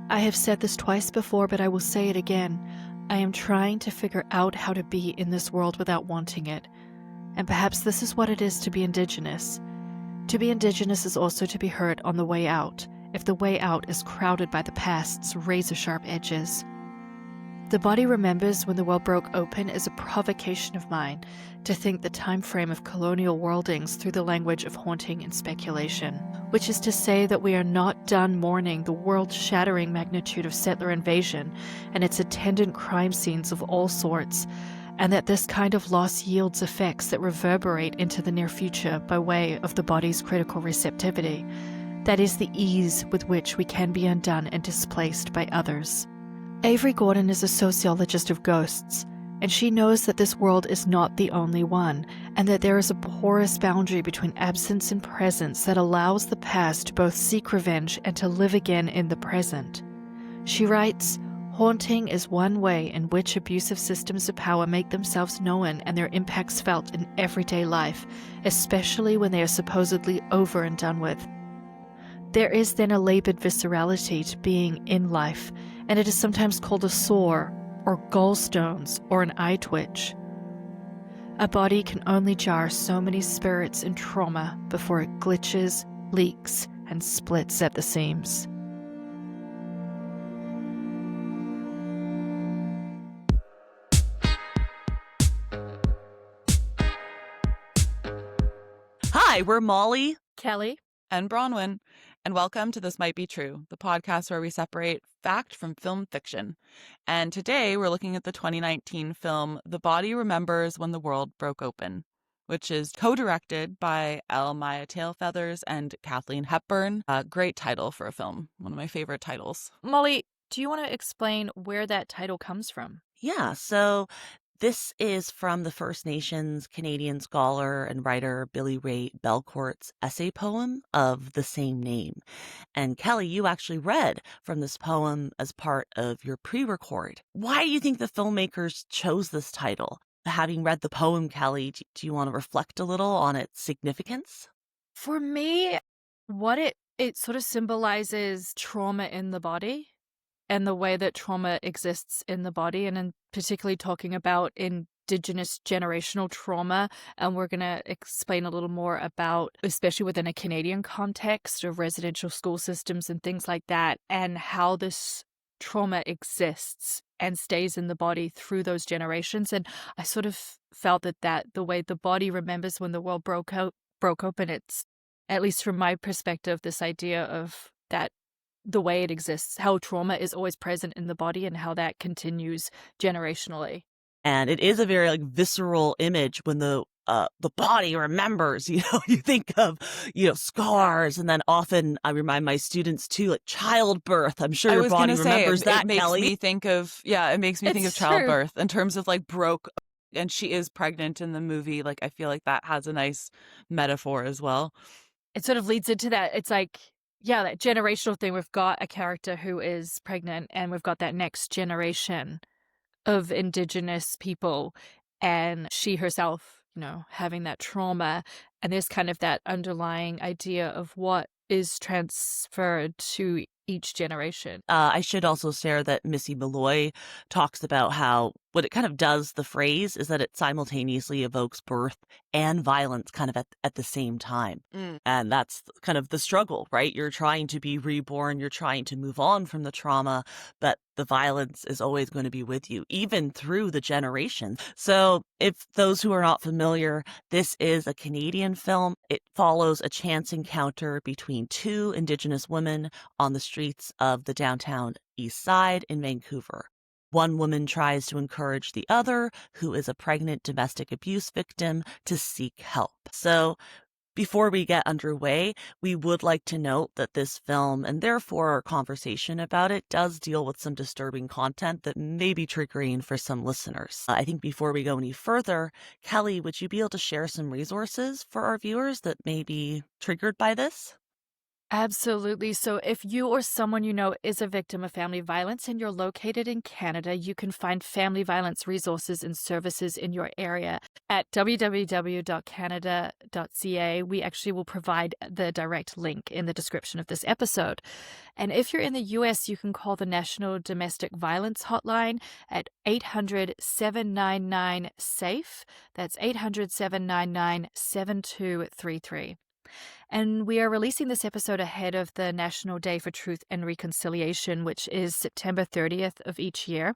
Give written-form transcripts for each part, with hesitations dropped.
I have said this twice before, but I will say it again. I am trying to figure out how to be in this world without wanting it. And perhaps this is what it is to be Indigenous. To be Indigenous is also to be hurt on the way out, if the way out is crowded by the past's razor-sharp edges. The body remembers when the world broke open is a provocation of mine to think the time frame of colonial worldings through the language of haunting and speculation, which is to say that we are not done mourning the world-shattering magnitude of settler invasion and its attendant crime scenes of all sorts, and that this kind of loss yields effects that reverberate into the near future by way of the body's critical receptivity. That is the ease with which we can be undone and displaced by others. Avery Gordon is a sociologist of ghosts, and she knows that this world is not the only one, and that there is a porous boundary between absence and presence that allows the past to both seek revenge and to live again in the present. She writes, "Haunting is one way in which abusive systems of power make themselves known and their impacts felt in everyday life, especially when they are supposedly over and done with. There is then a labored viscerality to being in life, and it is sometimes called a sore, or gallstones, or an eye twitch. A body can only jar so many spirits in trauma before it glitches, leaks, and splits at the seams." Hi, we're Molly Kelly? and Bronwyn, and welcome to This Might Be True, the podcast where we separate fact from film fiction. And today we're looking at the 2019 film The Body Remembers When the World Broke Open, which is co-directed by Elle-Máijá Tailfeathers and Kathleen Hepburn. A great title for a film, one of my favorite titles. Molly, do you want to explain where that title comes from? Yeah, so this is from the First Nations Canadian scholar and writer Billy Ray Belcourt's essay poem of the same name. And Kelly, you actually read from this poem as part of your pre-record. Why do you think the filmmakers chose this title? Having read the poem, Kelly, do you want to reflect a little on its significance? For me, what it sort of symbolizes trauma in the body and the way that trauma exists in the body, and in particularly talking about Indigenous generational trauma. And we're going to explain a little more about, especially within a Canadian context of residential school systems and things like that, and how this trauma exists and stays in the body through those generations. And I sort of felt that the way the body remembers when the world broke open, it's, at least from my perspective, this idea of that the way it exists, how trauma is always present in the body and how that continues generationally. And it is a very visceral image when the body remembers, you think of, scars. And then often I remind my students too, like childbirth. I'm sure your body remembers that, it makes Kelly. me think of, it makes me think of childbirth in terms of broke, and she is pregnant in the movie. I feel like that has a nice metaphor as well. It sort of leads into that. It's that generational thing. We've got a character who is pregnant, and we've got that next generation of Indigenous people, and she herself, having that trauma. And there's kind of that underlying idea of what is transferred to each generation. I should also share that Missy Malloy talks about how what it kind of does, the phrase, is that it simultaneously evokes birth and violence kind of at the same time. And that's kind of the struggle, right? You're trying to be reborn, you're trying to move on from the trauma, but the violence is always going to be with you, even through the generations. So if those who are not familiar, this is a Canadian film. It follows a chance encounter between two Indigenous women on the streets of the Downtown Eastside in Vancouver. One woman tries to encourage the other, who is a pregnant domestic abuse victim, to seek help. So before we get underway, we would like to note that this film, and therefore our conversation about it, does deal with some disturbing content that may be triggering for some listeners. I think before we go any further, Kelly, would you be able to share some resources for our viewers that may be triggered by this? Absolutely. So, if you or someone you know is a victim of family violence and you're located in Canada, you can find family violence resources and services in your area at www.canada.ca. We actually will provide the direct link in the description of this episode. And if you're in the US, you can call the National Domestic Violence Hotline at 800-799-SAFE. That's 800-799-7233. And we are releasing this episode ahead of the National Day for Truth and Reconciliation, which is September 30th of each year.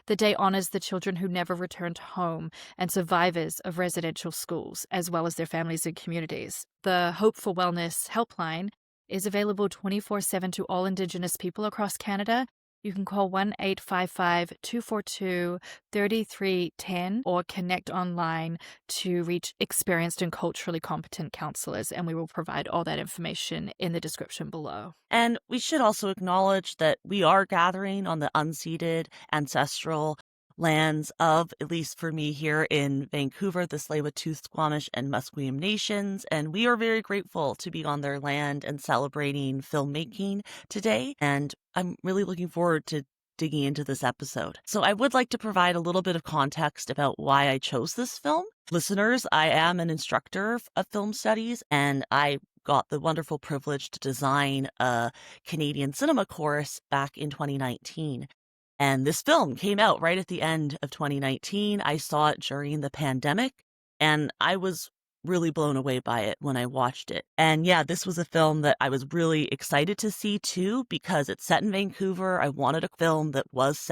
The day honors the children who never returned home and survivors of residential schools, as well as their families and communities. The Hope for Wellness helpline is available 24/7 to all Indigenous people across Canada. You can call 1-855-242-3310 or connect online to reach experienced and culturally competent counselors, and we will provide all that information in the description below. And we should also acknowledge that we are gathering on the unceded ancestral lands of, at least for me here in Vancouver, the Tsleil-Waututh, Squamish, and Musqueam nations. And we are very grateful to be on their land and celebrating filmmaking today. And I'm really looking forward to digging into this episode. So I would like to provide a little bit of context about why I chose this film. Listeners, I am an instructor of film studies, and I got the wonderful privilege to design a Canadian cinema course back in 2019. And this film came out right at the end of 2019. I saw it during the pandemic, and I was really blown away by it when I watched it. And yeah, this was a film that I was really excited to see too, because it's set in Vancouver. I wanted a film that was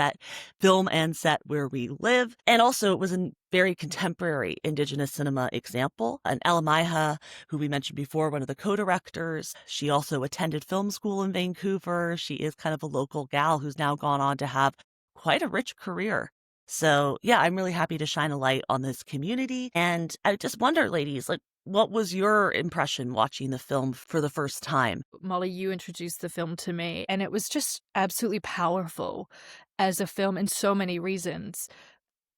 film and set where we live. And also it was a very contemporary Indigenous cinema example. And Elle-Máijá, who we mentioned before, one of the co-directors, she also attended film school in Vancouver. She is kind of a local gal who's now gone on to have quite a rich career. So yeah, I'm really happy to shine a light on this community. And I just wonder, ladies, like, what was your impression watching the film for the first time? Molly, you introduced the film to me, and it was just absolutely powerful as a film in so many reasons.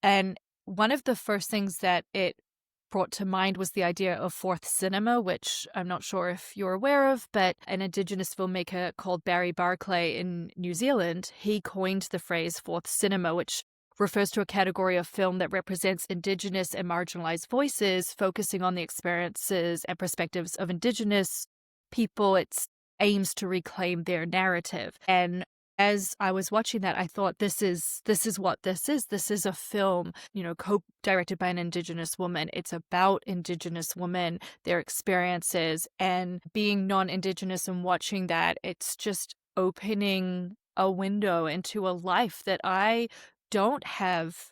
And one of the first things that it brought to mind was the idea of fourth cinema, which I'm not sure if you're aware of, but an Indigenous filmmaker called Barry Barclay in New Zealand, he coined the phrase fourth cinema, which refers to a category of film that represents Indigenous and marginalized voices, focusing on the experiences and perspectives of Indigenous people. It aims to reclaim their narrative. And as I was watching that, I thought, this is what this is. This is a film, co-directed by an Indigenous woman. It's about Indigenous women, their experiences, and being non-Indigenous and watching that, it's just opening a window into a life that I don't have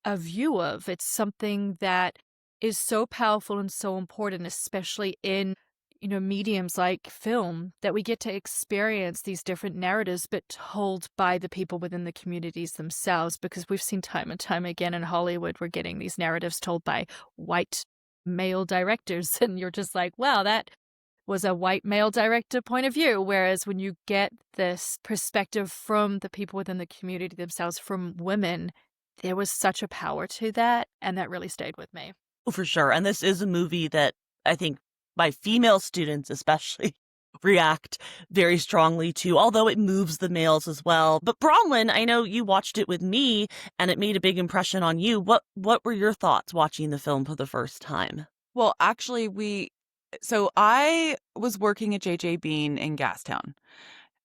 a view of. It's something that is so powerful and so important, especially in mediums like film, that we get to experience these different narratives, but told by the people within the communities themselves. Because we've seen time and time again in Hollywood, we're getting these narratives told by white male directors, and you're just like, wow, that was a white male director point of view. Whereas when you get this perspective from the people within the community themselves, from women, there was such a power to that, and that really stayed with me. Oh, for sure. And this is a movie that I think my female students especially react very strongly to, although it moves the males as well. But Bronwyn, I know you watched it with me and it made a big impression on you. What were your thoughts watching the film for the first time? Well, actually, so I was working at JJ Bean in Gastown,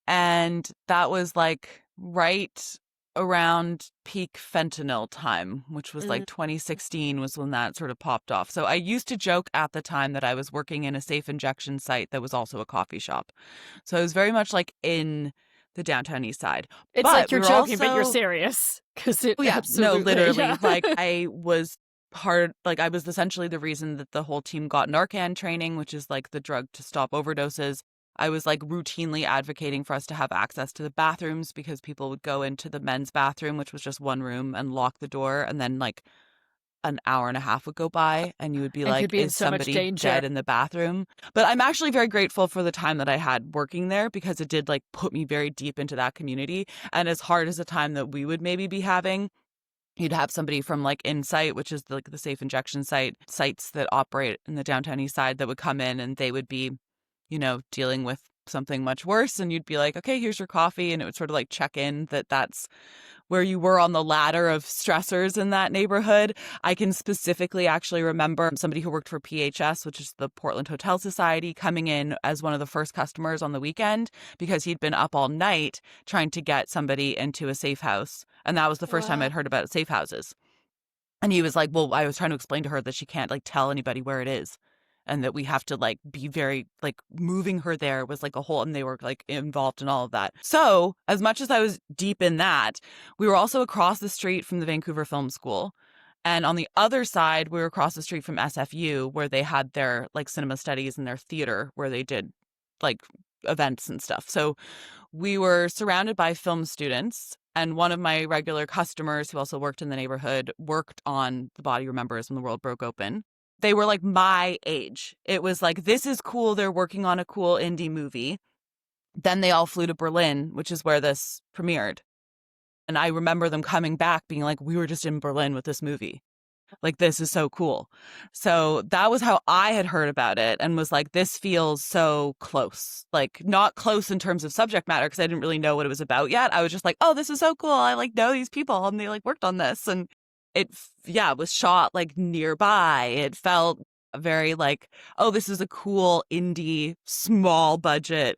and that was like right around peak fentanyl time, which was like 2016 was when that sort of popped off. So I used to joke at the time that I was working in a safe injection site that was also a coffee shop. So I was very much like in the Downtown Eastside. It's but like you're joking, also... but you're serious. Because it no, literally. Yeah. Like I was I was essentially the reason that the whole team got Narcan training, which is like the drug to stop overdoses. I was like routinely advocating for us to have access to the bathrooms because people would go into the men's bathroom, which was just one room, and lock the door. And then like an hour and a half would go by and you would be like, is somebody dead in the bathroom? But I'm actually very grateful for the time that I had working there, because it did like put me very deep into that community. And as hard as the time that we would maybe be having, you'd have somebody from like Insight, which is like the safe injection sites that operate in the Downtown East Side, that would come in and they would be, dealing with something much worse, and you'd be like, okay, here's your coffee. And it would sort of like check in that that's where you were on the ladder of stressors in that neighborhood. I can specifically actually remember somebody who worked for PHS, which is the Portland Hotel Society, coming in as one of the first customers on the weekend because he'd been up all night trying to get somebody into a safe house. And that was the first time I'd heard about safe houses. And he was like, well, I was trying to explain to her that she can't like tell anybody where it is. And that we have to like be very like moving her there was like a whole, and they were like involved in all of that. So as much as I was deep in that, we were also across the street from the Vancouver Film School. And on the other side, we were across the street from SFU, where they had their like cinema studies and their theater where they did like events and stuff. So we were surrounded by film students. And one of my regular customers who also worked in the neighborhood worked on The Body Remembers When the World Broke Open. They were like my age. It was like, this is cool. They're working on a cool indie movie. Then they all flew to Berlin, which is where this premiered. And I remember them coming back being like, we were just in Berlin with this movie. Like, this is so cool. So that was how I had heard about it and was like, this feels so close. Like, not close in terms of subject matter because I didn't really know what it was about yet. I was just like, oh, this is so cool. I like know these people and they like worked on this. And it, was shot like nearby. It felt very like, oh, this is a cool indie, small budget,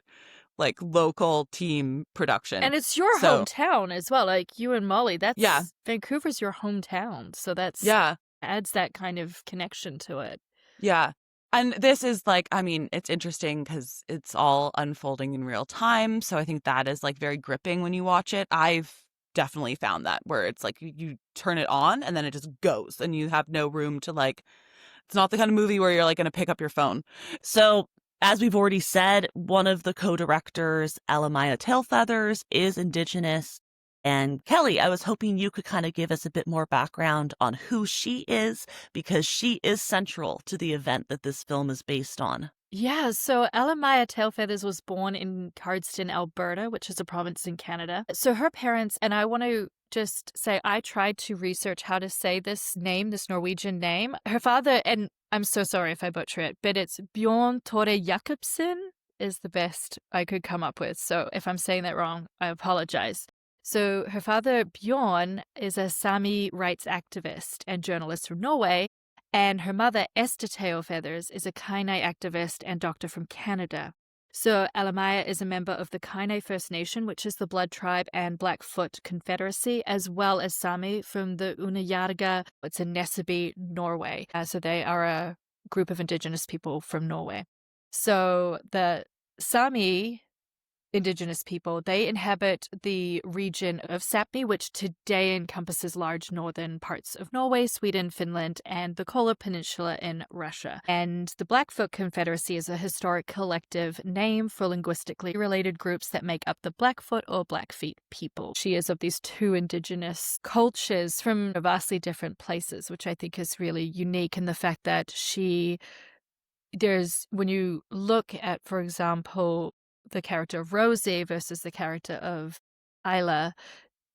like local team production. And it's your hometown as well. Like you and Molly, that's Vancouver's your hometown. So that's adds that kind of connection to it. Yeah. And this is like, I mean, it's interesting because it's all unfolding in real time. So I think that is like very gripping when you watch it. I've definitely found that where it's like you turn it on and then it just goes and you have no room to like, it's not the kind of movie where you're like going to pick up your phone. So as we've already said, one of the co-directors, Elle-Máijá Tailfeathers, is Indigenous. And Kelly, I was hoping you could kind of give us a bit more background on who she is, because she is central to the event that this film is based on. Yeah, so Elle-Máijá Tailfeathers was born in Cardston, Alberta, which is a province in Canada. So her parents, and I want to just say I tried to research how to say this name, this Norwegian name. Her father, and I'm so sorry if I butcher it, but it's Bjorn Tore Jacobsen is the best I could come up with. So if I'm saying that wrong, I apologize. So her father, Bjorn, is a Sami rights activist and journalist from Norway. And her mother, Esther Tailfeathers, is a Kainai activist and doctor from Canada. So Elle-Máijá is a member of the Kainai First Nation, which is the Blood Tribe and Blackfoot Confederacy, as well as Sami from the Unayarga, it's in Nesseby, Norway. So they are a group of Indigenous people from Norway. So the Sami Indigenous people, they inhabit the region of Sapmi, which today encompasses large northern parts of Norway, Sweden, Finland, and the Kola Peninsula in Russia. And the Blackfoot Confederacy is a historic collective name for linguistically related groups that make up the Blackfoot or Blackfeet people. She is of these two Indigenous cultures from vastly different places, which I think is really unique in the fact that when you look at, for example, the character of Rosie versus the character of Isla,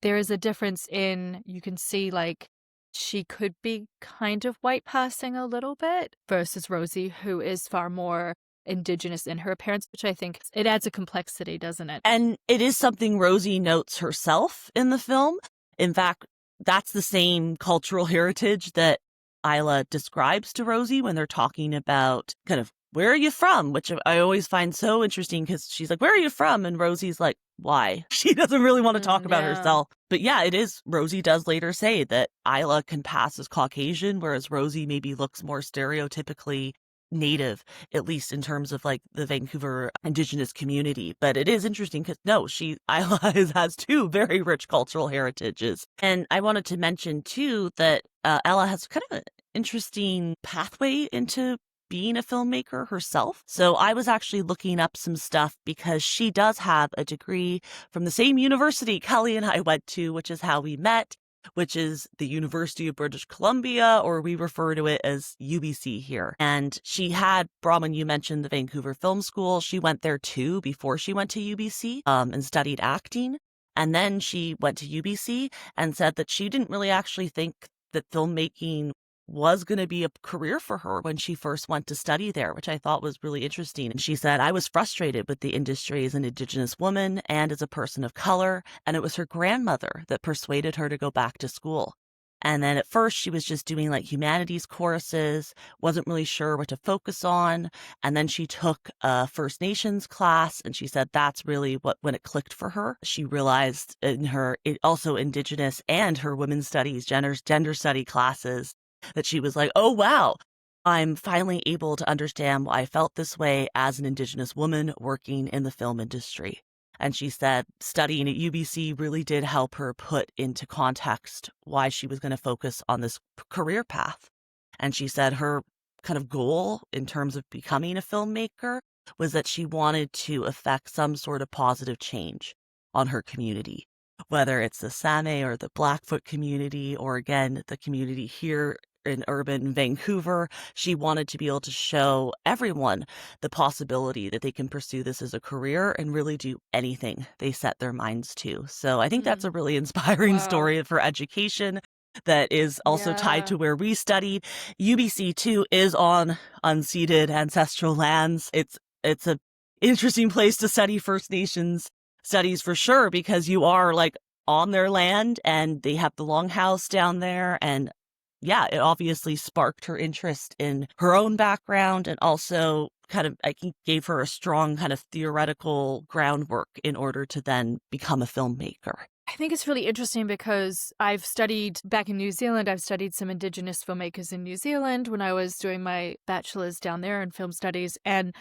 there is a difference in, you can see like she could be kind of white passing a little bit versus Rosie, who is far more Indigenous in her appearance, which I think it adds a complexity, doesn't it? And it is something Rosie notes herself in the film. In fact, that's the same cultural heritage that Isla describes to Rosie when they're talking about kind of, where are you from? Which I always find so interesting because she's like, where are you from? And Rosie's like, why? She doesn't really want to talk about herself. But yeah, it is. Rosie does later say that Isla can pass as Caucasian, whereas Rosie maybe looks more stereotypically Native, at least in terms of like the Vancouver Indigenous community. But it is interesting because Isla has two very rich cultural heritages. And I wanted to mention too that Ella has kind of an interesting pathway into being a filmmaker herself. So I was actually looking up some stuff because she does have a degree from the same university Kelly and I went to, which is how we met, which is the University of British Columbia, or we refer to it as UBC here. And she had, Brahman, you mentioned the Vancouver Film School. She went there too before she went to UBC and studied acting. And then she went to UBC and said that she didn't really actually think that filmmaking was going to be a career for her when she first went to study there, which I thought was really interesting. And she said, I was frustrated with the industry as an Indigenous woman and as a person of color, and it was her grandmother that persuaded her to go back to school. And then at first she was just doing like humanities courses, wasn't really sure what to focus on. And then she took a First Nations class, and she said that's really when it clicked for her. She realized in her also Indigenous and her women's studies, gender study classes, that she was like, oh, wow, I'm finally able to understand why I felt this way as an Indigenous woman working in the film industry. And she said studying at UBC really did help her put into context why she was going to focus on this career path. And she said her kind of goal in terms of becoming a filmmaker was that she wanted to affect some sort of positive change on her community, whether it's the Sami or the Blackfoot community, or again, the community here in urban Vancouver. She wanted to be able to show everyone the possibility that they can pursue this as a career and really do anything they set their minds to. So I think that's a really inspiring story for education that is also tied to where we studied. UBC too is on unceded ancestral lands. It's a interesting place to study First Nations studies for sure, because you are like on their land and they have the longhouse down there. And yeah, it obviously sparked her interest in her own background, and also kind of, I think, gave her a strong kind of theoretical groundwork in order to then become a filmmaker. I think it's really interesting because I've studied back in New Zealand. I've studied some Indigenous filmmakers in New Zealand when I was doing my bachelor's down there in film studies. And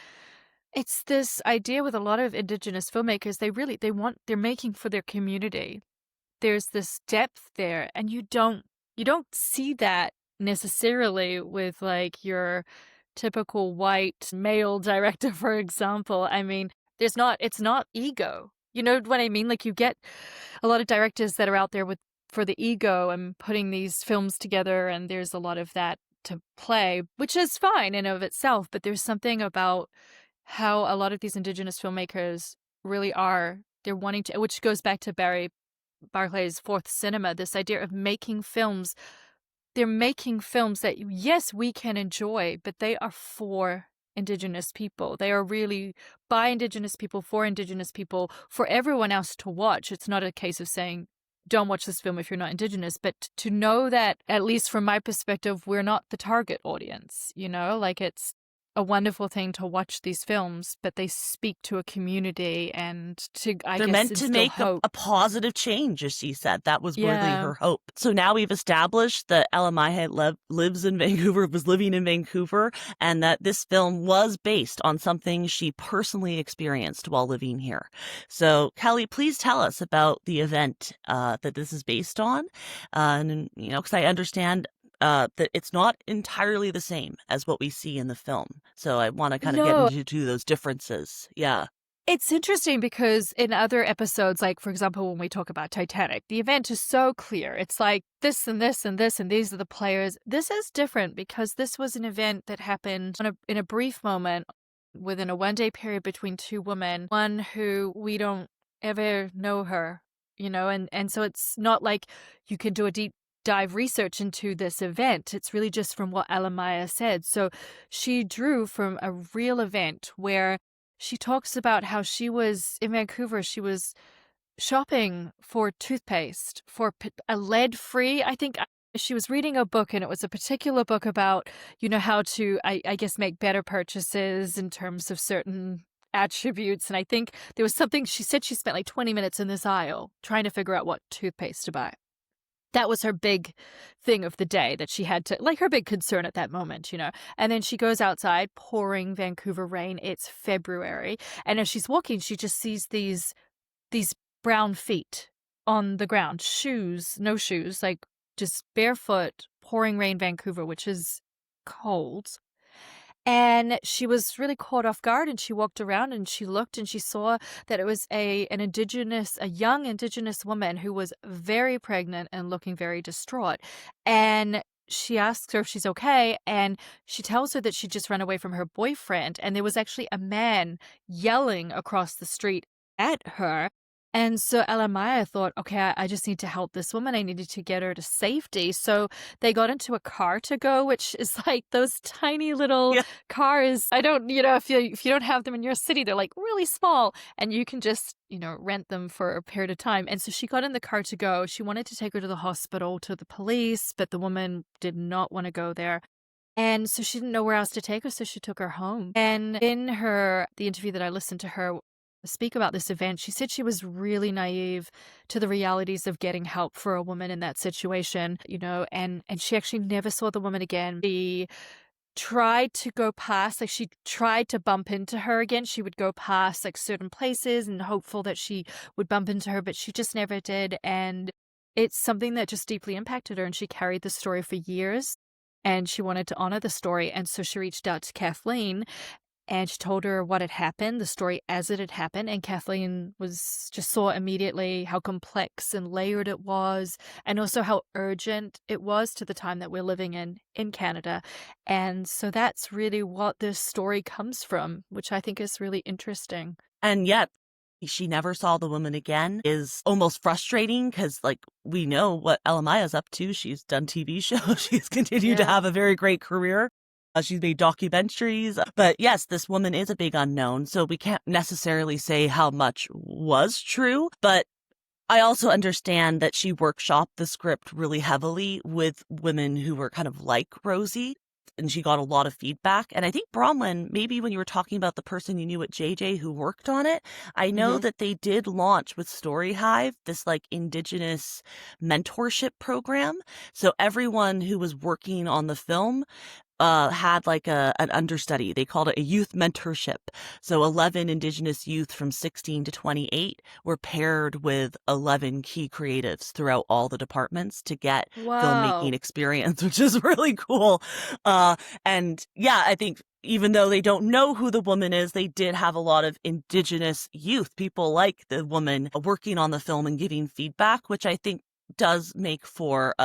it's this idea with a lot of Indigenous filmmakers, they're making for their community. There's this depth there, and you don't see that necessarily with like your typical white male director, for example. I mean, it's not ego. You know what I mean? Like, you get a lot of directors that are out there for the ego and putting these films together, and there's a lot of that to play, which is fine in and of itself. But there's something about how a lot of these Indigenous filmmakers really are. They're wanting to, which goes back to Barry Barclay's fourth cinema, this idea of making films. They're making films that, yes, we can enjoy, but they are for Indigenous people. They are really by Indigenous people, for Indigenous people, for everyone else to watch. It's not a case of saying, don't watch this film if you're not Indigenous, but to know that, at least from my perspective, we're not the target audience, like it's a wonderful thing to watch these films, but they speak to a community and they're meant to make a positive change, as she said. That was really her hope. So now we've established that Elle-Máijá lives in Vancouver, was living in Vancouver, and that this film was based on something she personally experienced while living here. So Kelly, please tell us about the event that this is based on. And, because I understand that it's not entirely the same as what we see in the film. So I want to kind of get into those differences. Yeah. It's interesting because in other episodes, like, for example, when we talk about Titanic, the event is so clear. It's like this and this and this, and these are the players. This is different because this was an event that happened in a brief moment within a one-day period between two women, one who we don't ever know her, and so it's not like you can do a deep dive research into this event. It's really just from what Elle-Máijá said. So she drew from a real event where she talks about how she was in Vancouver. She was shopping for toothpaste, for a lead-free. I think she was reading a book, and it was a particular book about, how to, I guess, make better purchases in terms of certain attributes. And I think there was something, she said she spent like 20 minutes in this aisle trying to figure out what toothpaste to buy. That was her big thing of the day, that she had to, like, her big concern at that moment, And then she goes outside, pouring Vancouver rain. It's February. And as she's walking, she just sees these brown feet on the ground. No shoes, like just barefoot, pouring rain Vancouver, which is cold. And she was really caught off guard, and she walked around and she looked and she saw that it was a young Indigenous woman who was very pregnant and looking very distraught. And she asks her if she's okay, and she tells her that she just ran away from her boyfriend, and there was actually a man yelling across the street at her. And so Elle-Máijá thought, okay, I just need to help this woman. I needed to get her to safety. So they got into a car to go, which is like those tiny little Yeah. cars. I don't, if you don't have them in your city, they're like really small, and you can just, rent them for a period of time. And so she got in the car to go. She wanted to take her to the hospital, to the police, but the woman did not want to go there. And so she didn't know where else to take her, so she took her home. And in the interview that I listened to her speak about this event, she said she was really naive to the realities of getting help for a woman in that situation, and she actually never saw the woman again. She tried to go past, like she tried to bump into her again. She would go past like certain places and hopeful that she would bump into her, but she just never did. And it's something that just deeply impacted her, and she carried the story for years. And she wanted to honor the story. And so she reached out to Kathleen and she told her what had happened, the story as it had happened. And Kathleen just saw immediately how complex and layered it was, and also how urgent it was to the time that we're living in Canada. And so that's really what this story comes from, which I think is really interesting. And yet, she never saw the woman again is almost frustrating because, like, we know what Elle-Máijá's up to. She's done TV shows. She's continued to have a very great career. She's made documentaries. But yes, this woman is a big unknown, so we can't necessarily say how much was true. But I also understand that she workshopped the script really heavily with women who were kind of like Rosie. And she got a lot of feedback. And I think Bronwyn, maybe when you were talking about the person you knew at JJ who worked on it, I know that they did launch with Story Hive this like Indigenous mentorship program. So everyone who was working on the film had like an understudy. They called it a youth mentorship. So 11 Indigenous youth from 16 to 28 were paired with 11 key creatives throughout all the departments to get filmmaking experience, which is really cool. And yeah, I think even though they don't know who the woman is, they did have a lot of Indigenous youth, people like the woman, working on the film and giving feedback, which I think does make for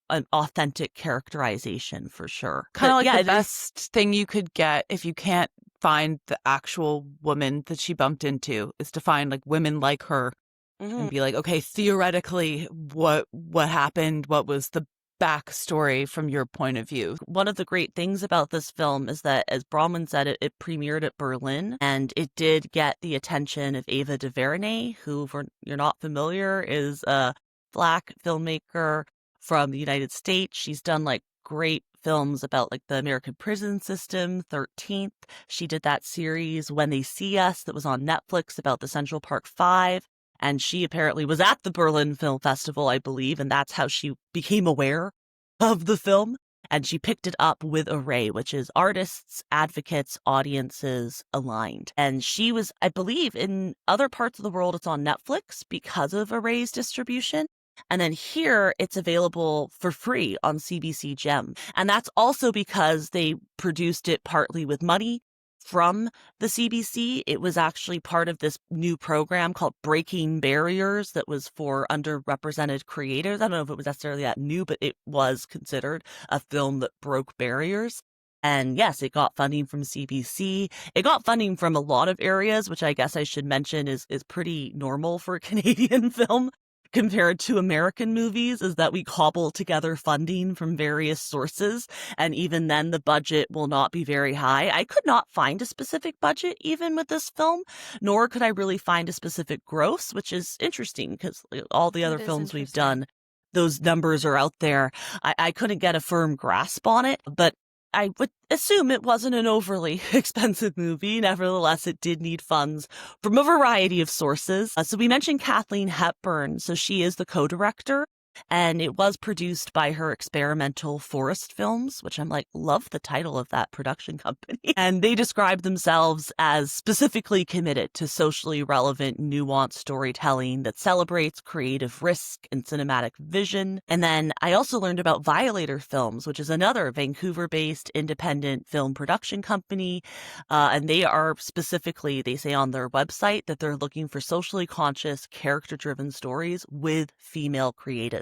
an authentic characterization for sure. Kind of like the best thing you could get if you can't find the actual woman that she bumped into is to find like women like her and be like, okay, theoretically, what happened? What was the backstory from your point of view? One of the great things about this film is that, as Bronwyn said, it premiered at Berlin, and it did get the attention of Ava DuVernay, who, if you're not familiar, is a Black filmmaker from the United States. She's done like great films about like the American prison system, 13th. She did that series When They See Us that was on Netflix about the Central Park Five. And she apparently was at the Berlin Film Festival, I believe, and that's how she became aware of the film. And she picked it up with Array, which is Artists, Advocates, Audiences Aligned. And she was, I believe, in other parts of the world, it's on Netflix because of Array's distribution. And then here it's available for free on CBC Gem. And that's also because they produced it partly with money from the CBC. It was actually part of this new program called Breaking Barriers that was for underrepresented creators. I don't know if it was necessarily that new, but it was considered a film that broke barriers. And yes, it got funding from CBC. It got funding from a lot of areas, which I guess I should mention is pretty normal for a Canadian film compared to American movies, is that we cobble together funding from various sources. And even then, the budget will not be very high. I could not find a specific budget even with this film, nor could I really find a specific gross, which is interesting because all the other films we've done, those numbers are out there. I couldn't get a firm grasp on it, but I would assume it wasn't an overly expensive movie. Nevertheless, it did need funds from a variety of sources. So we mentioned Kathleen Hepburn. So she is the co-director, and it was produced by her Experimental Forest Films, which I'm like, love the title of that production company. And they describe themselves as specifically committed to socially relevant, nuanced storytelling that celebrates creative risk and cinematic vision. And then I also learned about Violator Films, which is another Vancouver-based independent film production company. And they are specifically, they say on their website that they're looking for socially conscious, character-driven stories with female creatives.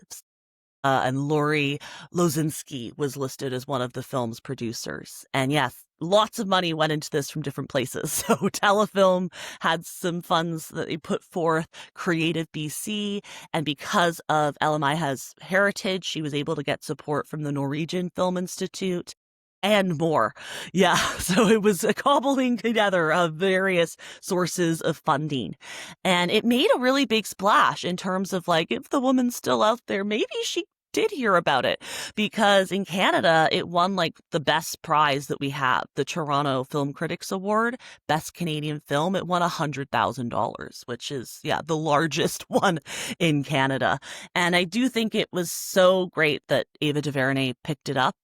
and Lori Lozinski was listed as one of the film's producers. And yes, lots of money went into this from different places. So Telefilm had some funds that they put forth, Creative BC, and because of Elle-Máijá's heritage, she was able to get support from the Norwegian Film Institute and more. Yeah, so it was a cobbling together of various sources of funding. And it made a really big splash in terms of like, if the woman's still out there, maybe she did hear about it, because in Canada, it won like the best prize that we have, the Toronto Film Critics Award, Best Canadian Film. It won $100,000, which is, yeah, the largest one in Canada. And I do think it was so great that Ava DuVernay picked it up.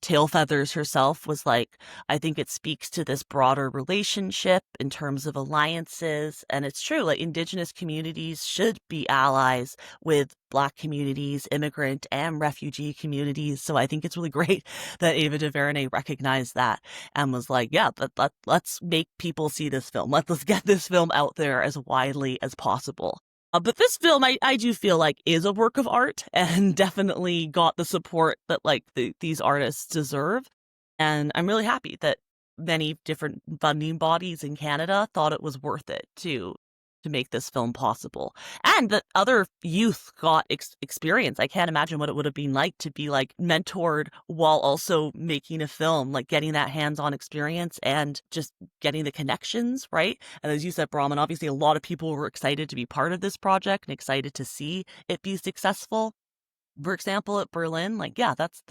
Tailfeathers herself was like, I think it speaks to this broader relationship in terms of alliances. And it's true, like Indigenous communities should be allies with Black communities, immigrant and refugee communities. So I think it's really great that Ava DuVernay recognized that and was like, yeah, let's make people see this film. Let's get this film out there as widely as possible. But this film, I do feel like is a work of art and definitely got the support that like these artists deserve. And I'm really happy that many different funding bodies in Canada thought it was worth it to make this film possible. And that other youth got experience. I can't imagine what it would have been like to be like mentored while also making a film, like getting that hands-on experience and just getting the connections, right? And as you said, Brahman, obviously a lot of people were excited to be part of this project and excited to see it be successful. For example, at Berlin, like, yeah, that's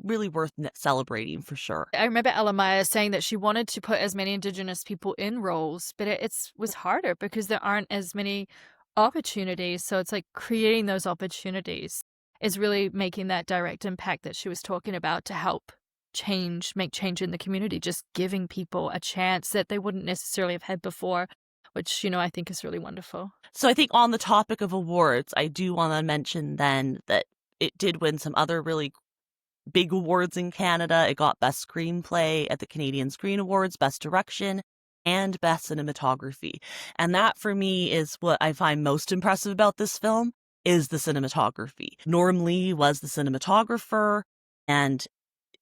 really worth celebrating for sure. I remember Elle-Máijá saying that she wanted to put as many Indigenous people in roles, but it was harder because there aren't as many opportunities. So it's like creating those opportunities is really making that direct impact that she was talking about to help make change in the community, just giving people a chance that they wouldn't necessarily have had before, which, I think is really wonderful. So I think on the topic of awards, I do want to mention then that it did win some other really big awards in Canada. It got Best Screenplay at the Canadian Screen Awards, Best Direction, and Best Cinematography. And that for me is what I find most impressive about this film is the cinematography. Norm Lee was the cinematographer, and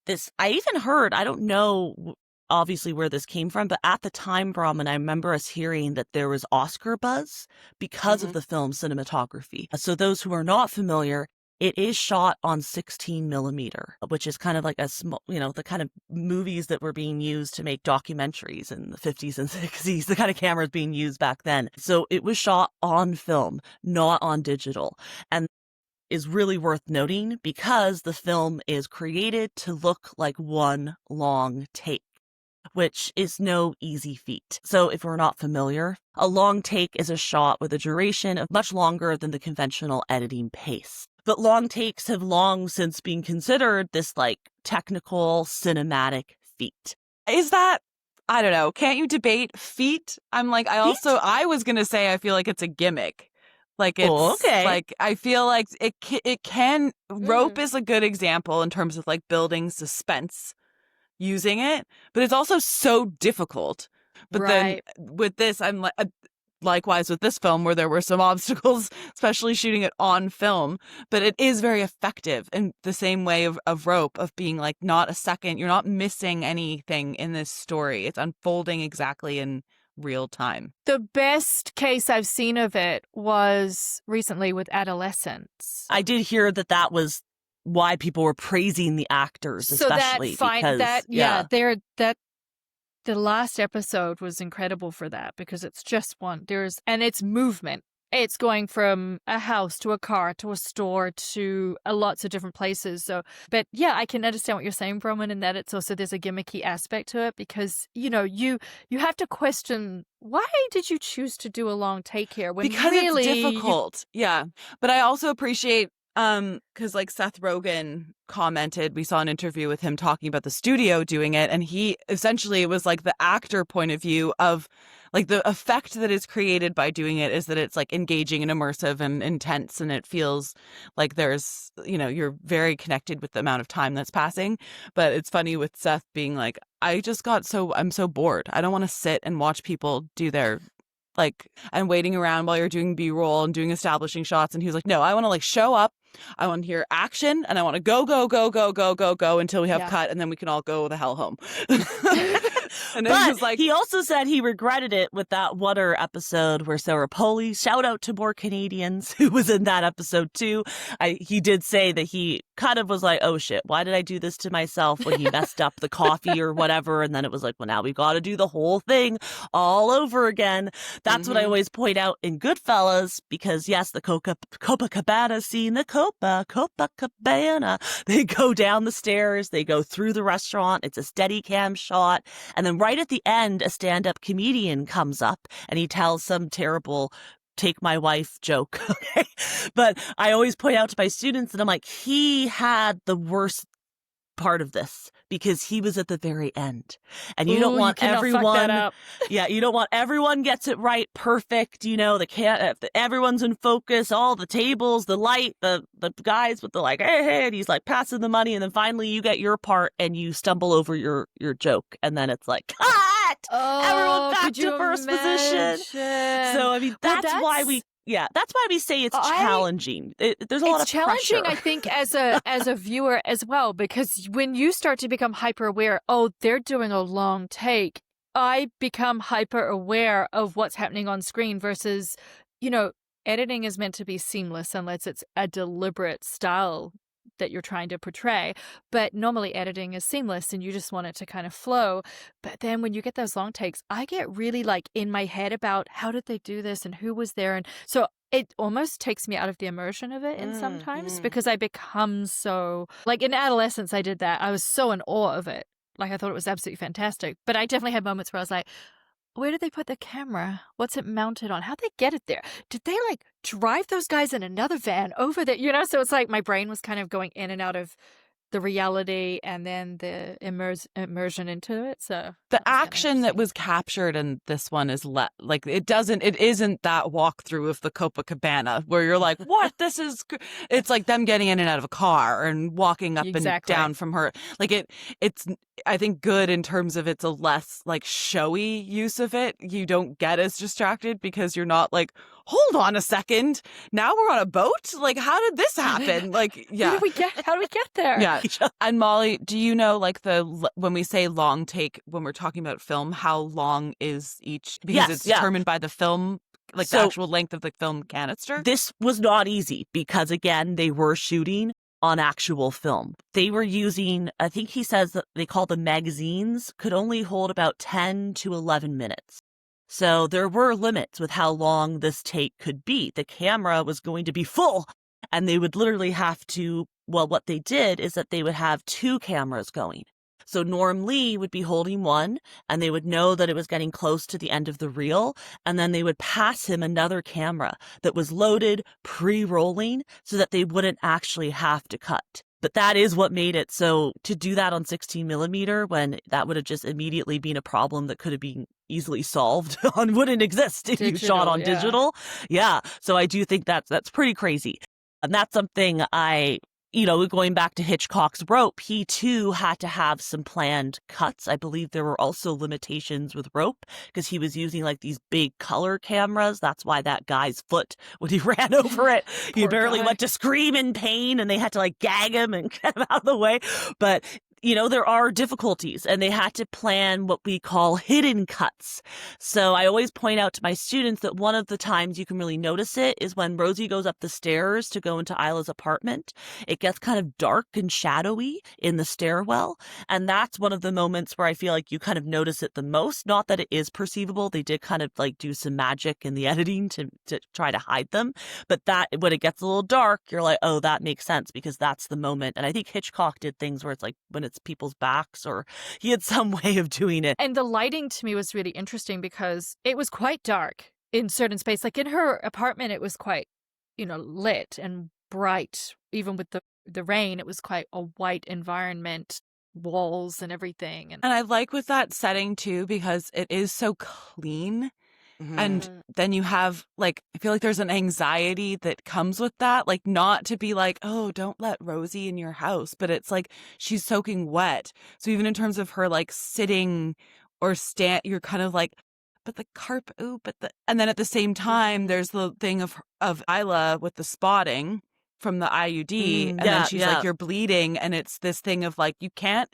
this, I even heard, I don't know obviously where this came from, but at the time, Brahman, I remember us hearing that there was Oscar buzz because of the film's cinematography. So those who are not familiar, it is shot on 16 millimeter, which is kind of like a small, the kind of movies that were being used to make documentaries in the 50s and 60s, the kind of cameras being used back then. So it was shot on film, not on digital. And is really worth noting because the film is created to look like one long take, which is no easy feat. So if we're not familiar, a long take is a shot with a duration of much longer than the conventional editing pace. But long takes have long since been considered this like technical cinematic feat. Is that, I don't know, can't you debate feat? I'm like, I was going to say I feel like it's a gimmick. Like it's like, I feel like it can, rope is a good example in terms of like building suspense using it, but it's also so difficult. But then with this, I'm like, likewise with this film where there were some obstacles, especially shooting it on film, but it is very effective in the same way of rope, of being like not a second, you're not missing anything in this story. It's unfolding exactly in real time. The best case I've seen of it was recently with Adolescents. I did hear that was why people were praising the actors, especially the last episode was incredible for that because it's just one. And it's movement. It's going from a house to a car to a store to lots of different places. So, but yeah, I can understand what you're saying, Broman, in that it's also there's a gimmicky aspect to it because you have to question, why did you choose to do a long take here when because really it's difficult. Yeah, but I also appreciate because like Seth Rogen commented, we saw an interview with him talking about the studio doing it, and he essentially, it was like the actor point of view of like the effect that is created by doing it is that it's like engaging and immersive and intense, and it feels like there's, you're very connected with the amount of time that's passing. But it's funny with Seth being like, I'm so bored. I don't want to sit and watch people do their and waiting around while you're doing B-roll and doing establishing shots. And he was like, no, I want to like show up, I want to hear action, and I want to go, go, go, go, go, go, go until we have cut, and then we can all go the hell home. And then he was like, he also said he regretted it with that Water episode where Sarah Polley, shout out to more Canadians who was in that episode too. He did say that he kind of was like, oh shit, why did I do this to myself when he messed up the coffee or whatever? And then it was like, well, now we got to do the whole thing all over again. That's what I always point out in Goodfellas, because yes, the Copacabana scene, the Copacabana, they go down the stairs, they go through the restaurant, it's a steady cam shot. And then right at the end, a stand-up comedian comes up and he tells some terrible take my wife joke. Okay. But I always point out to my students that I'm like, he had the worst part of this because he was at the very end, and you don't want everyone you don't want everyone gets it right perfect, you know, everyone's in focus, all the tables, the light, the guys with the like hey, and he's like passing the money, and then finally you get your part and you stumble over your joke, and then it's like cut, everyone back to first position. So I mean that's why we say it's challenging. There's a lot of pressure. It's challenging, I think, as a viewer as well, because when you start to become hyper aware, oh, they're doing a long take, I become hyper aware of what's happening on screen versus, you know, editing is meant to be seamless unless it's a deliberate style that you're trying to portray. But normally editing is seamless and you just want it to kind of flow. But then when you get those long takes, I get really like in my head about how did they do this and who was there. And so it almost takes me out of the immersion of it in sometimes because I become so, like in adolescence, I did that. I was so in awe of it. Like I thought it was absolutely fantastic. But I definitely had moments where I was like, where did they put the camera? What's it mounted on? How'd they get it there? Did they like drive those guys in another van over there? You know, so it's like my brain was kind of going in and out of the reality and then the immersion into it. So the action that was captured in this one is like it isn't that walkthrough of the Copacabana where you're like, what? It's like them getting in and out of a car and walking up and down from her. Like it's I think good in terms of it's a less like showy use of it. You don't get as distracted because you're not like, hold on a second, now we're on a boat? Like, how did this happen? Like, yeah. How do we get there? Yeah. And Molly, do you know, like, when we say long take, when we're talking about film, how long is each? Because it's determined by the film, like the actual length of the film canister? This was not easy because, again, they were shooting on actual film. They were using, I think he says that they call them magazines, could only hold about 10 to 11 minutes. So there were limits with how long this take could be. The camera was going to be full, and they would literally have to, well, what they did is that they would have two cameras going. So Norm Lee would be holding one, and they would know that it was getting close to the end of the reel, and then they would pass him another camera that was loaded, pre-rolling, so that they wouldn't actually have to cut. But that is what made it so to do that on 16 millimeter when that would have just immediately been a problem that could have been easily solved wouldn't exist if you shot on digital. Yeah. So I do think that's pretty crazy. And that's something going back to Hitchcock's Rope, he too had to have some planned cuts. I believe there were also limitations with Rope because he was using like these big color cameras. That's why that guy's foot, when he ran over it, he barely went to scream in pain and they had to like gag him and get him out of the way. But there are difficulties and they had to plan what we call hidden cuts. So I always point out to my students that one of the times you can really notice it is when Rosie goes up the stairs to go into Isla's apartment. It gets kind of dark and shadowy in the stairwell. And that's one of the moments where I feel like you kind of notice it the most. Not that it is perceivable. They did kind of like do some magic in the editing to try to hide them. But that when it gets a little dark, you're like, oh, that makes sense because that's the moment. And I think Hitchcock did things where it's like when it's people's backs, or he had some way of doing it. And the lighting to me was really interesting because it was quite dark in certain space. Like in her apartment, it was quite, lit and bright. Even with the rain, it was quite a white environment, walls and everything. And I like with that setting too, because it is so clean. Mm-hmm. And then you have like, I feel like there's an anxiety that comes with that, like not to be like, oh, don't let Rosie in your house, but it's like she's soaking wet. So even in terms of her like sitting or stand, you're kind of like, but the carpet, and then at the same time, there's the thing of Isla with the spotting. from the IUD. And then Yeah, she's yeah. like, you're bleeding. And it's this thing of like, you can't,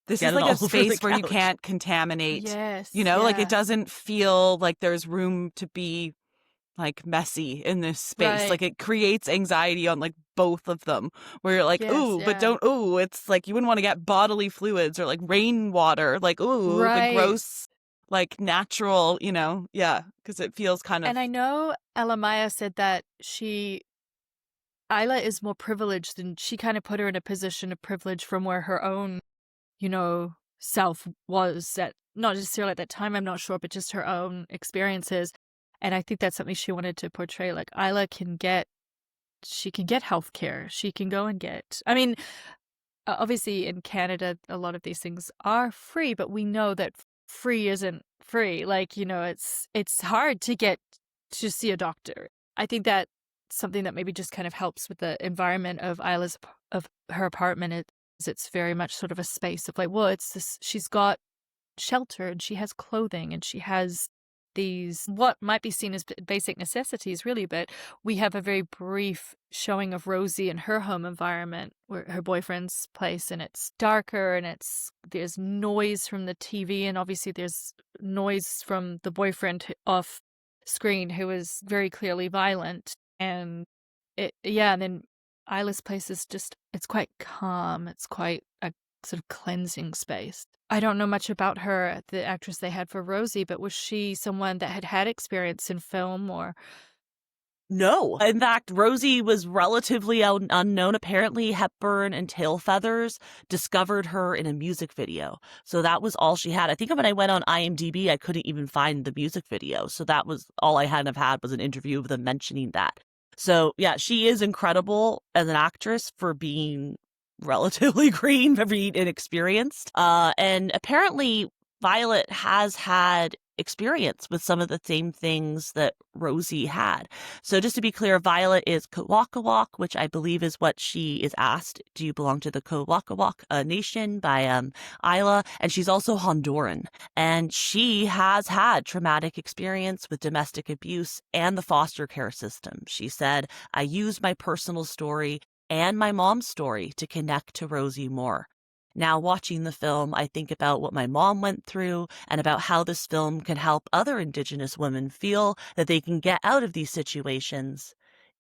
this Get is it like all a over the space where you couch. can't contaminate, Yes. you know, like yeah. it doesn't feel like there's room to be like messy in this space. Right. Like it creates anxiety on like both of them where you're like, Yes, ooh, but yeah. don't, ooh, it's like you wouldn't want to get bodily fluids or like rainwater, like, ooh, the Right. gross, like natural, you know, yeah, because it feels kind of. And I know Elle-Máijá said that Isla is more privileged, and she kind of put her in a position of privilege from where her own, self was at, not necessarily at that time, I'm not sure, but just her own experiences. And I think that's something she wanted to portray. Like Isla can get healthcare. She can go and get, I mean, obviously in Canada, a lot of these things are free, but we know that free isn't free. Like, it's hard to get to see a doctor. I think that something that maybe just kind of helps with the environment of of her apartment is it's very much sort of a space of like, well, it's this, she's got shelter and she has clothing and she has these what might be seen as basic necessities really, but we have a very brief showing of Rosie in her home environment, where her boyfriend's place, and it's darker and there's noise from the TV, and obviously there's noise from the boyfriend off screen who is very clearly violent. And and then Isla's place is just, it's quite calm, it's quite a sort of cleansing space. I don't know much about her, the actress they had for Rosie, but was she someone that had experience in film or? No. In fact, Rosie was relatively unknown. Apparently, Hepburn and Tailfeathers discovered her in a music video. So that was all she had. I think when I went on IMDb, I couldn't even find the music video. So that was all I had was an interview of them mentioning that. So yeah, she is incredible as an actress for being relatively green, very inexperienced. And apparently Violet has had experience with some of the same things that Rosie had. So just to be clear, Violet is Kawakawak, which I believe is what she is asked. Do you belong to the Kawakawak nation by Isla? And she's also Honduran. And she has had traumatic experience with domestic abuse and the foster care system. She said, I used my personal story and my mom's story to connect to Rosie more. Now, watching the film, I think about what my mom went through and about how this film can help other Indigenous women feel that they can get out of these situations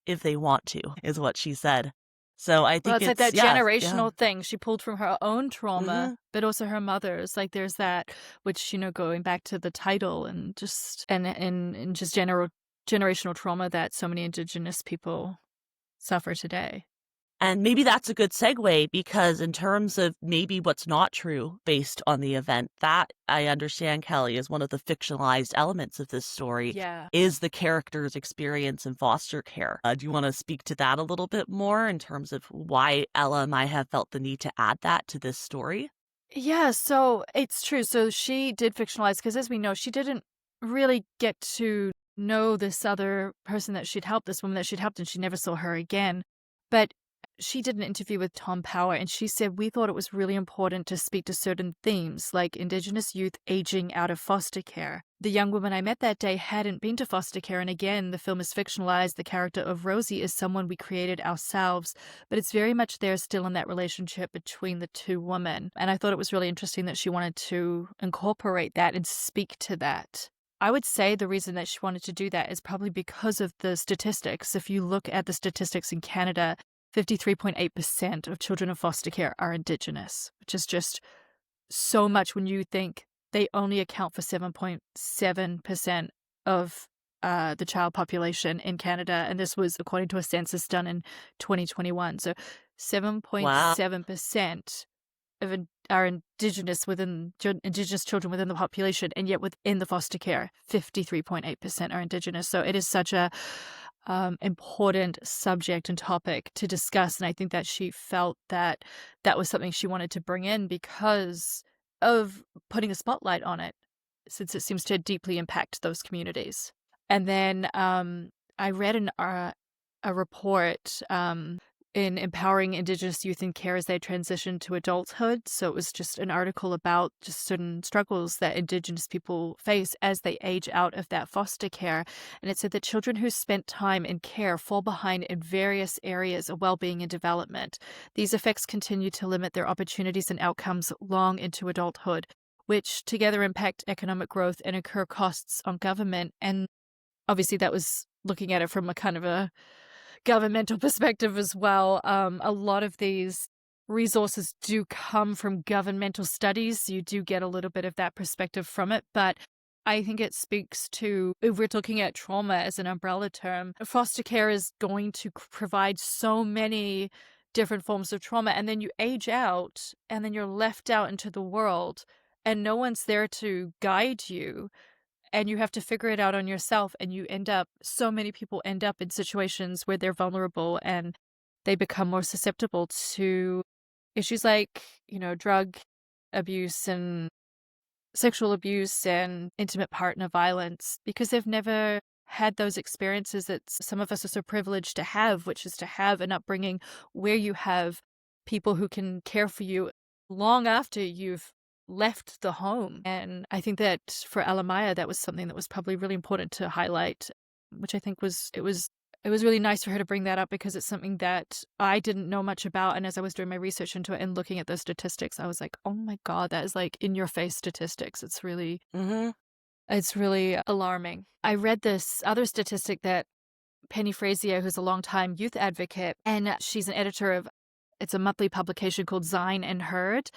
if they want to, is what she said. So I think Well, it's like that yeah. generational thing she pulled from her own trauma, Mhm. but also her mother's. Like there's that, which, going back to the title and just, and just generational trauma that so many Indigenous people suffer today. And maybe that's a good segue, because in terms of maybe what's not true based on the event, that I understand, Kelly, is one of the fictionalized elements of this story, Yeah. is the character's experience in foster care. Do you want to speak to that a little bit more in terms of why Ella might have felt the need to add that to this story? Yeah, so it's true. So she did fictionalize because, as we know, she didn't really get to know this other person that she'd helped, this woman that she'd helped, and she never saw her again. But she did an interview with Tom Power, and she said, we thought it was really important to speak to certain themes, like Indigenous youth aging out of foster care. The young woman I met that day hadn't been to foster care, and again, the film is fictionalized. The character of Rosie is someone we created ourselves, but it's very much there still in that relationship between the two women. And I thought it was really interesting that she wanted to incorporate that and speak to that. I would say the reason that she wanted to do that is probably because of the statistics. If you look at the statistics in Canada, 53.8% of children in foster care are Indigenous, which is just so much when you think they only account for 7.7% of the child population in Canada. And this was according to a census done in 2021. So 7.7% are Indigenous children within the population, and yet within the foster care, 53.8% are Indigenous. So it is such a important subject and topic to discuss, and I think that she felt that that was something she wanted to bring in because of putting a spotlight on it, since it seems to deeply impact those communities. And then I read a report in empowering Indigenous youth in care as they transition to adulthood. So it was just an article about just certain struggles that Indigenous people face as they age out of that foster care. And it said that children who spent time in care fall behind in various areas of well-being and development. These effects continue to limit their opportunities and outcomes long into adulthood, which together impact economic growth and incur costs on government. And obviously that was looking at it from a kind of a governmental perspective as well. A lot of these resources do come from governmental studies. You do get a little bit of that perspective from it, but I think it speaks to, if we're looking at trauma as an umbrella term, foster care is going to provide so many different forms of trauma, and then you age out and then you're left out into the world and no one's there to guide you. And you have to figure it out on yourself, and so many people end up in situations where they're vulnerable and they become more susceptible to issues like, drug abuse and sexual abuse and intimate partner violence, because they've never had those experiences that some of us are so privileged to have, which is to have an upbringing where you have people who can care for you long after you've left the home. And I think that for Elle-Máijá, that was something that was probably really important to highlight, which I think was really nice for her to bring that up, because it's something that I didn't know much about. And as I was doing my research into it and looking at those statistics, I was like, oh my God, that is like in your face statistics. It's really, it's really alarming. I read this other statistic that Penny Frazier, who's a longtime youth advocate, and she's an editor of, it's a monthly publication called Zine and Heard.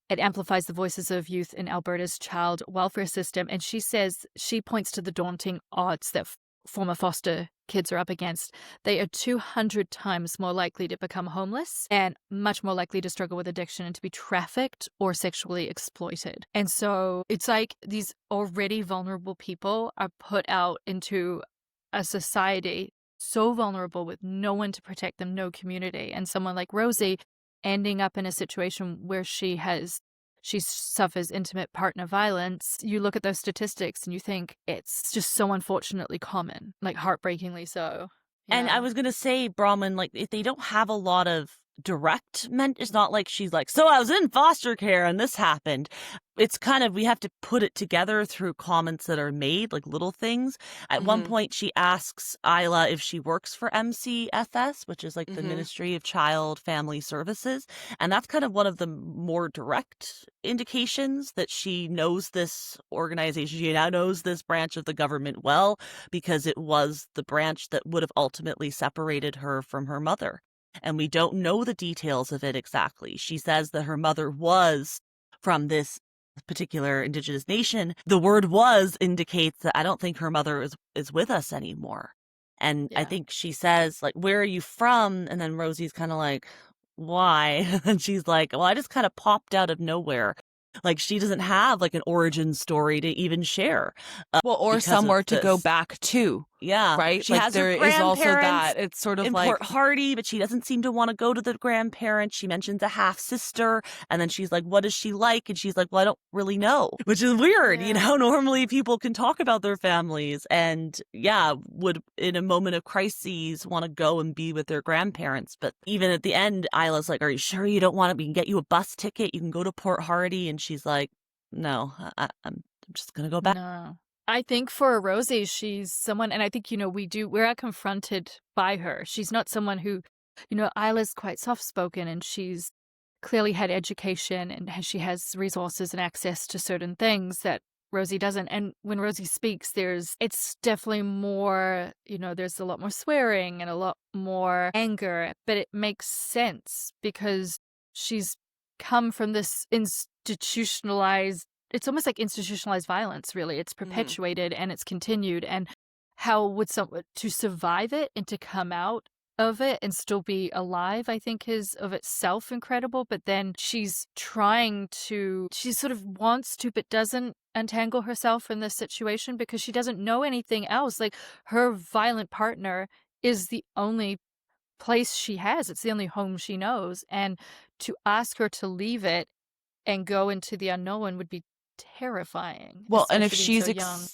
It amplifies the voices of youth in Alberta's child welfare system. And she says, she points to the daunting odds that former foster kids are up against. They are 200 times more likely to become homeless and much more likely to struggle with addiction and to be trafficked or sexually exploited. And so it's like these already vulnerable people are put out into a society so vulnerable with no one to protect them, no community. And someone like Rosie ending up in a situation where she suffers intimate partner violence, you look at those statistics and you think it's just so unfortunately common, like heartbreakingly so. And I was going to say, Bronwyn, like, if they don't have a lot of direct it's not like she's like, so I was in foster care and this happened. It's kind of, we have to put it together through comments that are made, like little things. At one point, she asks Isla if she works for MCFS, which is like the Ministry of Child Family Services. And that's kind of one of the more direct indications that she knows this organization. She now knows this branch of the government well, because it was the branch that would have ultimately separated her from her mother. And we don't know the details of it exactly. She says that her mother was from this particular Indigenous nation. The word was indicates that I don't think her mother is with us anymore. And I think she says, like, where are you from? And then Rosie's kind of like, why? And she's like, well, I just kind of popped out of nowhere. Like, she doesn't have like an origin story to even share. Or somewhere to go back to. Yeah. Right? She like has there her is also grandparents that. It's sort of in like Port Hardy, but she doesn't seem to want to go to the grandparents. She mentions a half sister, and then she's like, what is she like? And she's like, well, I don't really know, which is weird. Normally people can talk about their families and would in a moment of crises want to go and be with their grandparents. But even at the end, Isla's like, are you sure you don't want it? We can get you a bus ticket. You can go to Port Hardy. And she's like, no, I'm just going to go back. No. I think for Rosie, she's someone, and I think, we're confronted by her. She's not someone who, Isla's quite soft-spoken, and she's clearly had education, and she has resources and access to certain things that Rosie doesn't. And when Rosie speaks, it's definitely more, there's a lot more swearing and a lot more anger, but it makes sense because she's come from this institutionalized, it's almost like institutionalized violence, really. It's perpetuated and it's continued. And how would someone to survive it and to come out of it and still be alive, I think is of itself incredible. But then she sort of wants to, but doesn't untangle herself from this situation because she doesn't know anything else. Like, her violent partner is the only place she has. It's the only home she knows. And to ask her to leave it and go into the unknown would be terrifying. Well, and if especially being she's so young.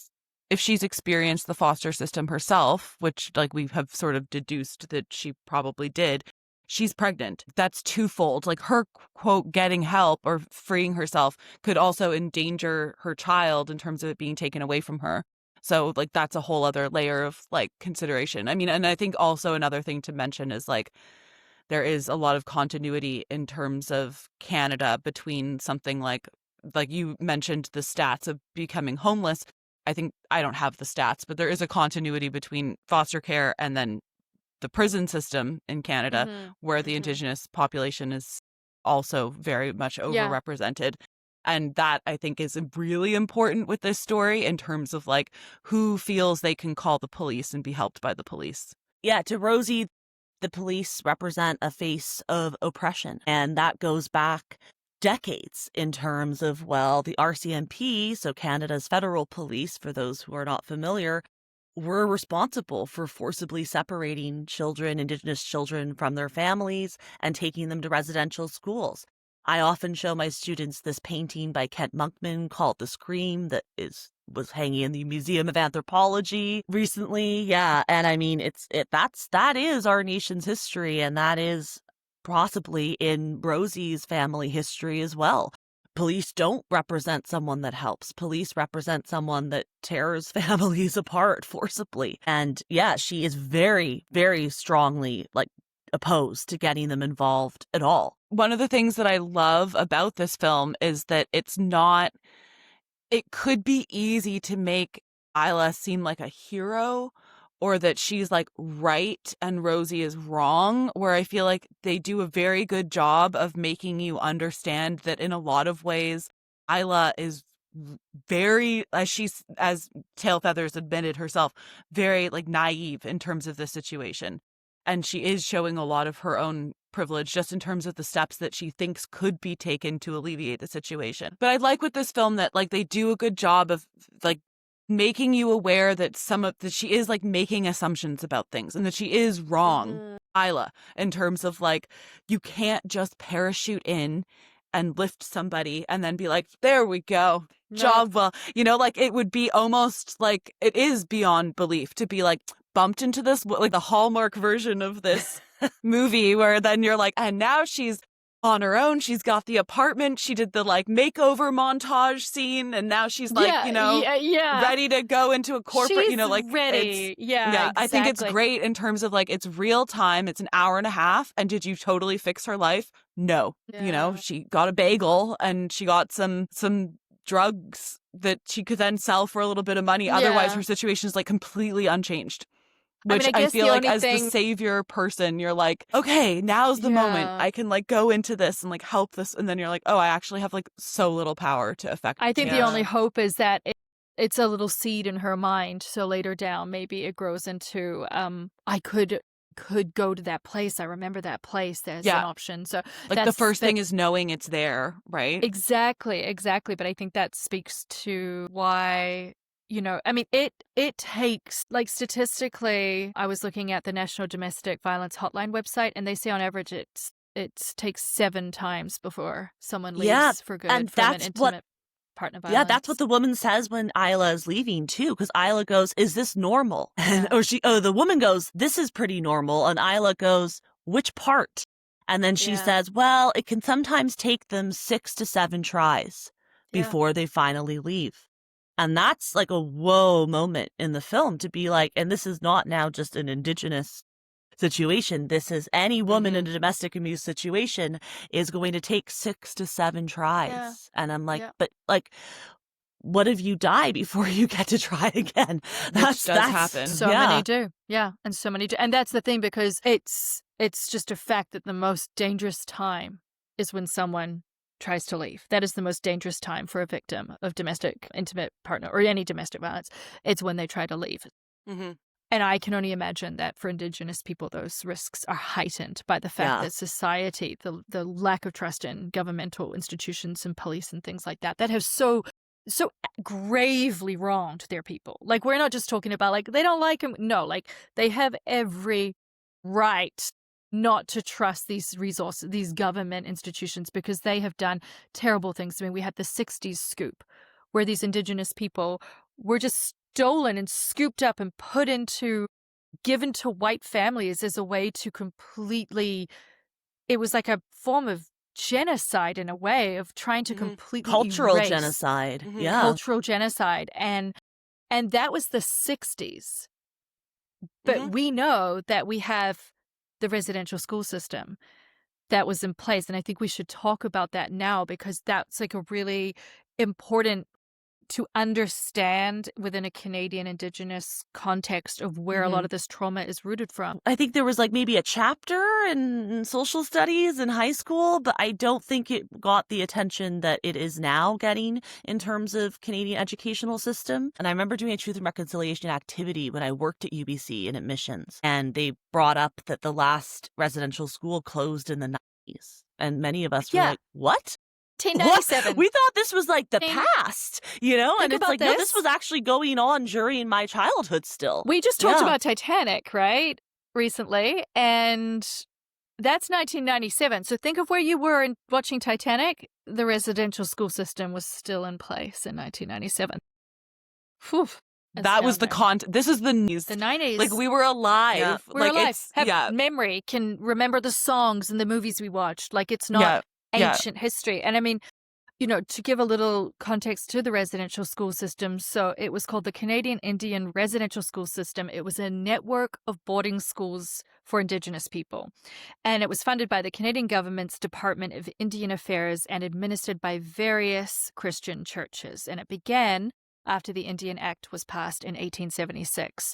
if she's experienced the foster system herself, which like we have sort of deduced that she probably did, she's pregnant. That's twofold. Like her, quote, getting help or freeing herself could also endanger her child in terms of it being taken away from her. So like that's a whole other layer of like consideration. I mean, and I think also another thing to mention is like there is a lot of continuity in terms of Canada between something like you mentioned the stats of becoming homeless. I think I don't have the stats, but there is a continuity between foster care and then the prison system in Canada, where the Indigenous population is also very much overrepresented. And that I think is really important with this story in terms of like who feels they can call the police and be helped by the police. Yeah, to Rosie, the police represent a face of oppression, and that goes back decades in terms of, well, the RCMP, so Canada's federal police, for those who are not familiar, were responsible for forcibly separating children, Indigenous children, from their families and taking them to residential schools. I often show my students this painting by Kent Monkman called The Scream that was hanging in the Museum of Anthropology recently. Yeah, and I mean that is our nation's history, and that is possibly in Rosie's family history as well. Police don't represent someone that helps. Police represent someone that tears families apart forcibly. And yeah, she is very, very strongly like opposed to getting them involved at all. One of the things that I love about this film is that it could be easy to make Isla seem like a hero, or that she's like right and Rosie is wrong, where I feel like they do a very good job of making you understand that in a lot of ways, Isla is very, as Tailfeathers admitted herself, very like naive in terms of the situation. And she is showing a lot of her own privilege just in terms of the steps that she thinks could be taken to alleviate the situation. But I like with this film that like they do a good job of like making you aware that that she is like making assumptions about things and that she is wrong, Isla, in terms of like you can't just parachute in and lift somebody and then be like, there we go, job well. You know, like it would be almost like it is beyond belief to be like bumped into this, like the Hallmark version of this movie where then you're like, and now she's on her own. She's got the apartment. She did the like makeover montage scene, and now she's like, ready to go into a corporate. She's like ready. Exactly. I think it's great in terms of like it's real time. It's an hour and a half. And did you totally fix her life? No. Yeah. She got a bagel and she got some drugs that she could then sell for a little bit of money. Otherwise, her situation is like completely unchanged. Which I feel like as the savior person, you're like, okay, now's the moment. I can like go into this and like help this. And then you're like, oh, I actually have like so little power to affect. I think the only hope is that it's a little seed in her mind. So later down, maybe it grows into, I could go to that place. I remember that place. There's an option. So like the first thing is knowing it's there, right? Exactly. But I think that speaks to why... I mean, it takes, like statistically, I was looking at the National Domestic Violence Hotline website, and they say on average it takes 7 times before someone leaves for good and from an intimate partner violence. Yeah, that's what the woman says when Isla is leaving too, because Isla goes, "Is this normal?" The woman goes, "This is pretty normal," and Isla goes, "Which part?" And then she says, "Well, it can sometimes take them 6 to 7 tries before they finally leave." And that's like a whoa moment in the film to be like, and this is not now just an Indigenous situation. This is any woman in a domestic abuse situation is going to take 6 to 7 tries. Yeah. And I'm like, but like, what if you die before you get to try again? That does happen. So many do. Yeah. And so many do. And that's the thing, because it's just a fact that the most dangerous time is when someone tries to leave. That is the most dangerous time for a victim of domestic, intimate partner, or any domestic violence. It's when they try to leave. And I can only imagine that for Indigenous people, those risks are heightened by the fact that society, the lack of trust in governmental institutions and police and things like that have so gravely wronged their people. Like, we're not just talking about like they don't like them. No, like they have every right not to trust these resources, these government institutions, because they have done terrible things. I mean, we had the 60s scoop where these Indigenous people were just stolen and scooped up and given to white families as a way to completely it was like a form of genocide in a way, of trying to completely Cultural erase genocide. Yeah. cultural genocide. And that was the 60s. But we know that we have the residential school system that was in place. And I think we should talk about that now, because that's like a really important to understand within a Canadian Indigenous context of where a lot of this trauma is rooted from. I think there was like maybe a chapter in social studies in high school, but I don't think it got the attention that it is now getting in terms of Canadian educational system. And I remember doing a Truth and Reconciliation activity when I worked at UBC in admissions, and they brought up that the last residential school closed in the 90s. And many of us were like, what? 1997. We thought this was like the past, you know? And it's like, no, this was actually going on during my childhood still. We just talked about Titanic, right? Recently. And that's 1997. So think of where you were in watching Titanic. The residential school system was still in place in 1997. Whew. That was the This is the news. The 90s. Like, we were alive. Yeah. We're alive. Have memory, can remember the songs and the movies we watched. Like, it's not ancient history. And I mean, you know, to give a little context to the residential school system, so it was called the Canadian Indian Residential School System. It was a network of boarding schools for Indigenous people. And it was funded by the Canadian government's Department of Indian Affairs and administered by various Christian churches. And it began after the Indian Act was passed in 1876.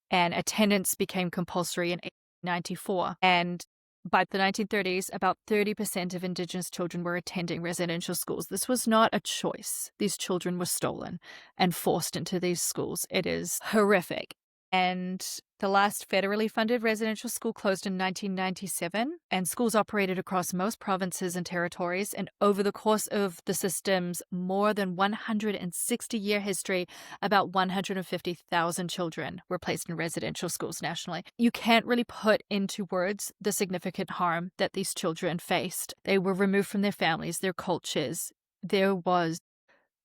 And attendance became compulsory in 1894. And by the 1930s, about 30% of Indigenous children were attending residential schools. This was not a choice. These children were stolen and forced into these schools. It is horrific. And the last federally funded residential school closed in 1997, and schools operated across most provinces and territories. And over the course of the system's more than 160-year history, about 150,000 children were placed in residential schools nationally. You can't really put into words the significant harm that these children faced. They were removed from their families, their cultures. There was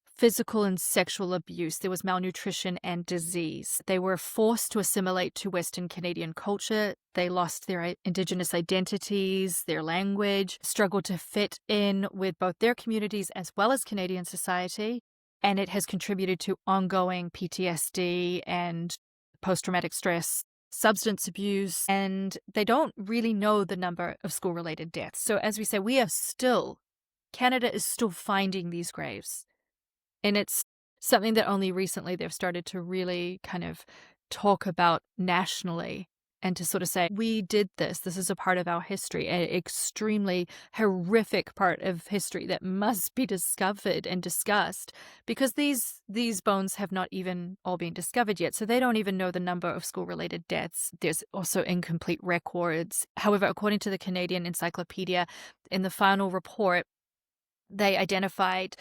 physical and sexual abuse. There was malnutrition and disease. They were forced to assimilate to Western Canadian culture. They lost their Indigenous identities, their language, struggled to fit in with both their communities as well as Canadian society. And it has contributed to ongoing PTSD and post-traumatic stress, substance abuse, and they don't really know the number of school-related deaths. So as we say, Canada is still finding these graves. And it's something that only recently they've started to really kind of talk about nationally, and to sort of say, we did this. This is a part of our history, an extremely horrific part of history that must be discovered and discussed, because these bones have not even all been discovered yet. So they don't even know the number of school-related deaths. There's also incomplete records. However, according to the Canadian Encyclopedia, in the final report, they identified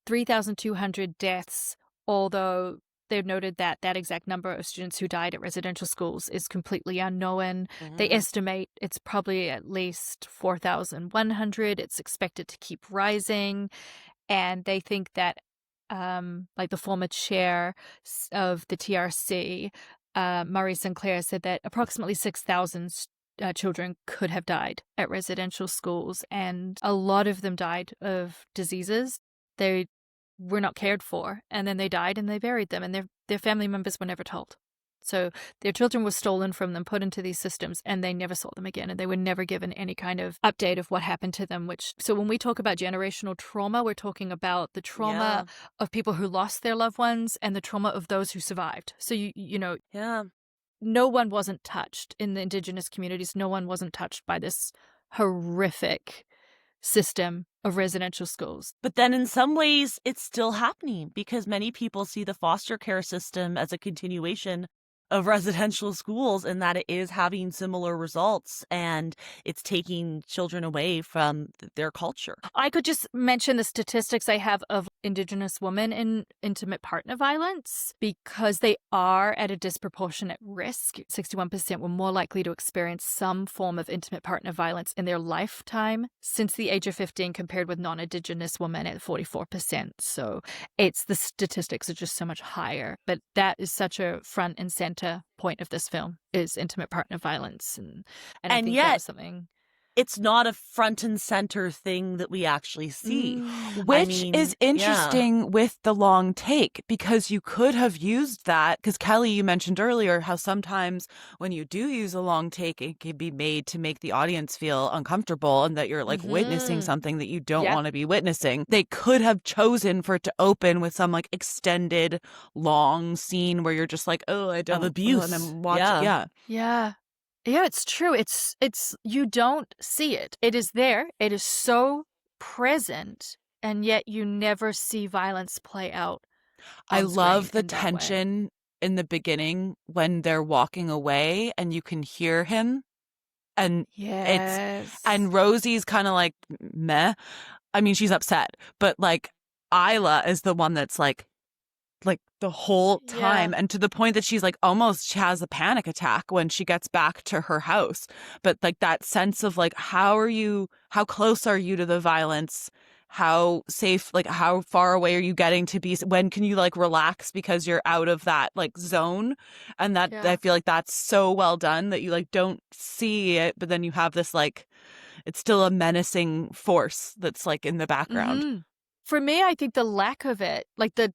3,200 deaths, although they've noted that that exact number of students who died at residential schools is completely unknown. They estimate it's probably at least 4,100. It's expected to keep rising. And they think that, like the former chair of the TRC, Murray Sinclair, said that approximately 6,000 children could have died at residential schools. And a lot of them died of diseases. They were not cared for, and then they died and they buried them, and their family members were never told. So their children were stolen from them, put into these systems, and they never saw them again, and they were never given any kind of update of what happened to them. So when we talk about generational trauma, we're talking about the trauma of people who lost their loved ones and the trauma of those who survived. So no one wasn't touched in the Indigenous communities. No one wasn't touched by this horrific system of residential schools. But then in some ways, it's still happening, because many people see the foster care system as a continuation of residential schools, and that it is having similar results, and it's taking children away from their culture. I could just mention the statistics I have of Indigenous women in intimate partner violence, because they are at a disproportionate risk. 61% were more likely to experience some form of intimate partner violence in their lifetime since the age of 15, compared with non-Indigenous women at 44%. So the statistics are just so much higher. But that is such a front and center point of this film, is intimate partner violence. And I think yet, that was something... it's not a front and center thing that we actually see. Which is interesting with the long take, because you could have used that, because Kelly, you mentioned earlier how sometimes when you do use a long take, it can be made to make the audience feel uncomfortable and that you're like witnessing something that you don't want to be witnessing. They could have chosen for it to open with some like extended long scene where you're just like, oh, I don't Of abuse. and I'm watching. Yeah, it's true. It's you don't see it. It is there. It is so present, and yet you never see violence play out. I love the in that way. tension in the beginning when they're walking away and you can hear him, and and Rosie's kind of like meh. I mean, she's upset, but like Isla is the one that's like the whole time, and to the point that she's like almost has a panic attack when she gets back to her house. But like that sense of like, how close are you to the violence? How safe, like how far away are you getting to be? When can you like relax because you're out of that like zone? And that I feel like that's so well done that you like don't see it, but then you have this like, it's still a menacing force that's like in the background. For me, I think the lack of it, like the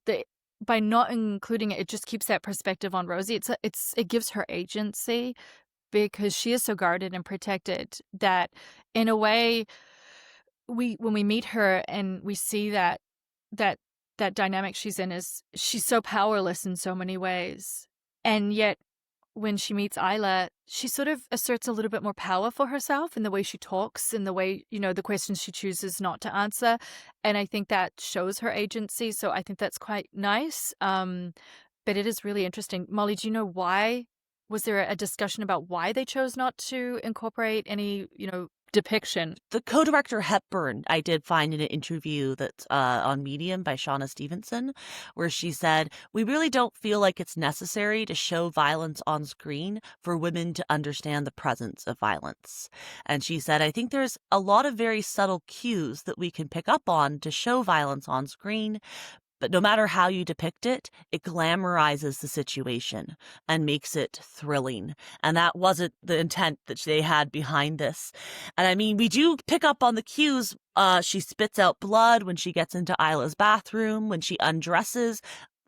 by not including it, it just keeps that perspective on Rosie. It gives her agency, because she is so guarded and protected that in a way when we meet her and we see that dynamic she's in, is she's so powerless in so many ways. And yet when she meets Isla, she sort of asserts a little bit more power for herself in the way she talks, in the way, the questions she chooses not to answer. And I think that shows her agency. So I think that's quite nice. But it is really interesting. Molly, do you know why? Was there a discussion about why they chose not to incorporate any, depiction? The co-director Hepburn, I did find in an interview that's on Medium by Shauna Stevenson, where she said, "We really don't feel like it's necessary to show violence on screen for women to understand the presence of violence." And she said, "I think there's a lot of very subtle cues that we can pick up on to show violence on screen. But no matter how you depict it, it glamorizes the situation and makes it thrilling." And that wasn't the intent that they had behind this. And I mean, we do pick up on the cues. She spits out blood when she gets into Isla's bathroom, when she undresses.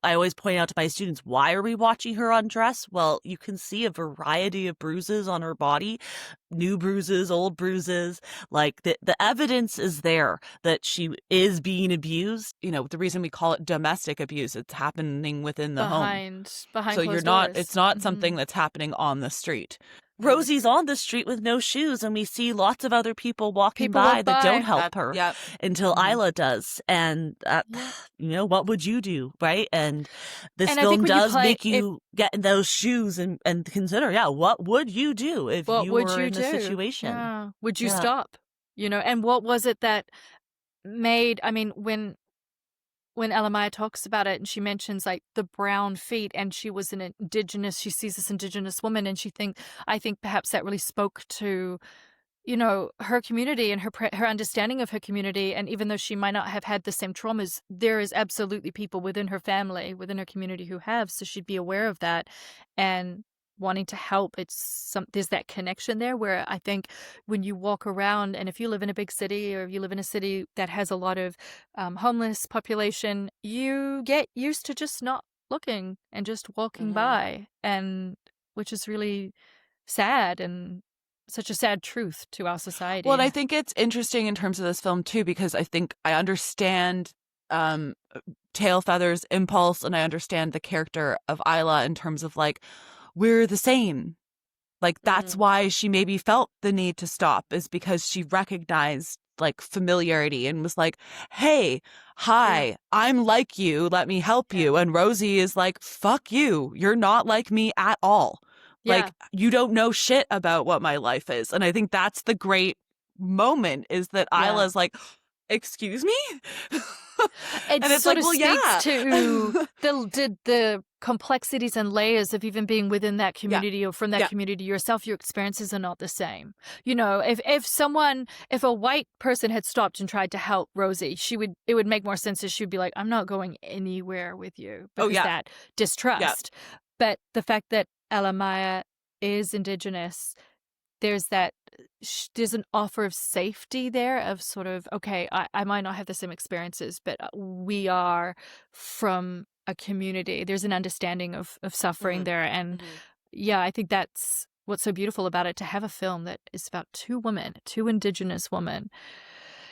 I always point out to my students, why are we watching her undress? Well, you can see a variety of bruises on her body, new bruises, old bruises. Like the evidence is there that she is being abused. The reason we call it domestic abuse, it's happening within the home. Behind so closed doors. It's not something that's happening on the street. Rosie's on the street with no shoes, and we see lots of other people walking by that don't help her until Isla does. And, what would you do, right? And this film does make you get in those shoes and consider, what would you do if you were in this situation? Yeah. Would you stop? And what was it that made, when Elle-Máijá talks about it and she mentions like the brown feet, and she was she sees this Indigenous woman, and I think perhaps that really spoke to, her community and her understanding of her community. And even though she might not have had the same traumas, there is absolutely people within her family, within her community who have, so she'd be aware of that and wanting to help. There's that connection there where I think when you walk around, and if you live in a big city or if you live in a city that has a lot of homeless population, you get used to just not looking and just walking by, and which is really sad and such a sad truth to our society. Well, and I think it's interesting in terms of this film too, because I think I understand Tailfeathers' impulse, and I understand the character of Isla in terms of like, we're the same. Like that's why she maybe felt the need to stop, is because she recognized like familiarity and was like, hey, hi, I'm like you, let me help you. And Rosie is like, fuck you, you're not like me at all. Like you don't know shit about what my life is. And I think that's the great moment, is that Isla's like, excuse me? And it's sort of speaks to the complexities and layers of even being within that community or from that community yourself. Your experiences are not the same. If a white person had stopped and tried to help Rosie, it would make more sense that she'd be like, I'm not going anywhere with you, because that distrust. But the fact that Elle-Máijá is Indigenous, there's there's an offer of safety there of sort of, okay, I might not have the same experiences, but we are from a community. There's an understanding of suffering there. And yeah, I think that's what's so beautiful about it, to have a film that is about two Indigenous women.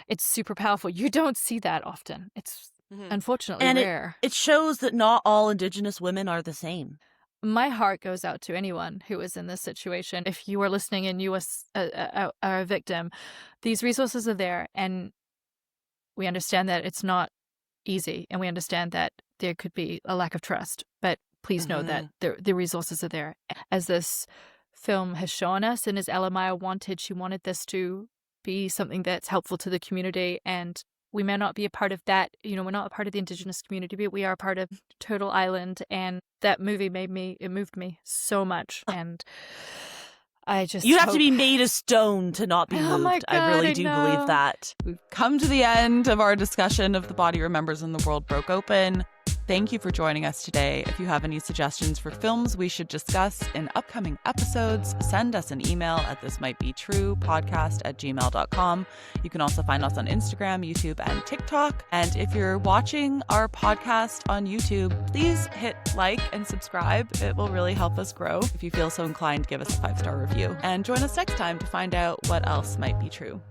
It's super powerful. You don't see that often. It's unfortunately rare. It shows that not all Indigenous women are the same. My heart goes out to anyone who is in this situation. If you are listening and you are a victim, these resources are there, and we understand that it's not easy, and we understand that there could be a lack of trust, but please know that the resources are there. As this film has shown us, and as Elle-Máijá wanted, she wanted this to be something that's helpful to the community, and we may not be a part of that. You know, we're not a part of the Indigenous community, but we are a part of Turtle Island, and that movie moved me so much, and I just You have to be made of stone to not be moved. Oh my God, I really do believe that. We've come to the end of our discussion of The Body Remembers When the World Broke Open. Thank you for joining us today. If you have any suggestions for films we should discuss in upcoming episodes, send us an email at thismightbetruepodcast@gmail.com. You can also find us on Instagram, YouTube, and TikTok. And if you're watching our podcast on YouTube, please hit like and subscribe. It will really help us grow. If you feel so inclined, give us a 5-star review. And join us next time to find out what else might be true.